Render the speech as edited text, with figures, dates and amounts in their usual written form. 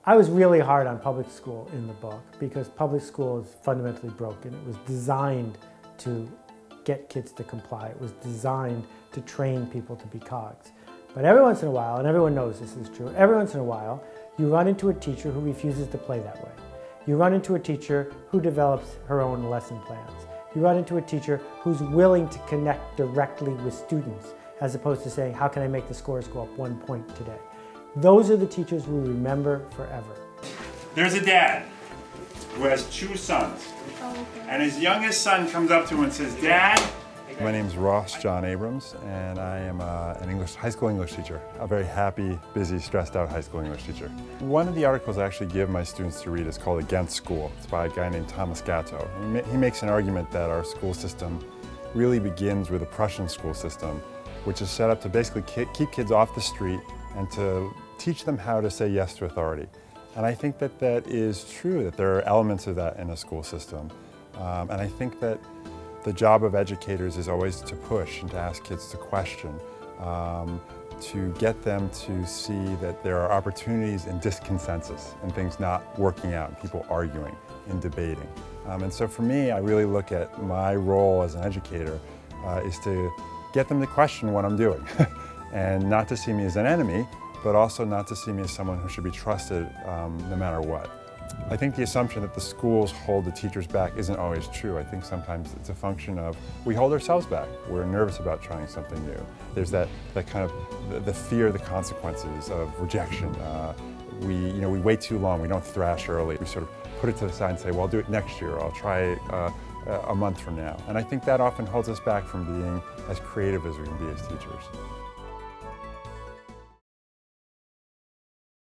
I was really hard on public school in the book because public school is fundamentally broken. It was designed to get kids to comply. It was designed to train people to be cogs. But every once in a while, and everyone knows this is true, every once in a while you run into a teacher who refuses to play that way. You run into a teacher who develops her own lesson plans. You run into a teacher who's willing to connect directly with students as opposed to saying, how can I make the scores go up 1 point today? Those are the teachers we remember forever. There's a dad who has 2 sons. Oh, okay. And his youngest son comes up to him and says, Dad. My name's Ross John Abrams, and I am an high school English teacher. A very happy, busy, stressed out high school English teacher. One of the articles I actually give my students to read is called Against School. It's by a guy named Thomas Gatto. He makes an argument that our school system really begins with the Prussian school system, which is set up to basically keep kids off the street and to teach them how to say yes to authority. And I think that that is true, that there are elements of that in a school system. And I think that the job of educators is always to push and to ask kids to question, to get them to see that there are opportunities in disconsensus and things not working out, and people arguing and debating. And so for me, I really look at my role as an educator is to get them to question what I'm doing and not to see me as an enemy, but also not to see me as someone who should be trusted no matter what. I think the assumption that the schools hold the teachers back isn't always true. I think sometimes it's a function of we hold ourselves back. We're nervous about trying something new. There's that kind of the fear of the consequences of rejection. We wait too long. We don't thrash early. We sort of put it to the side and say, well, I'll do it next year. Or I'll try it a month from now. And I think that often holds us back from being as creative as we can be as teachers.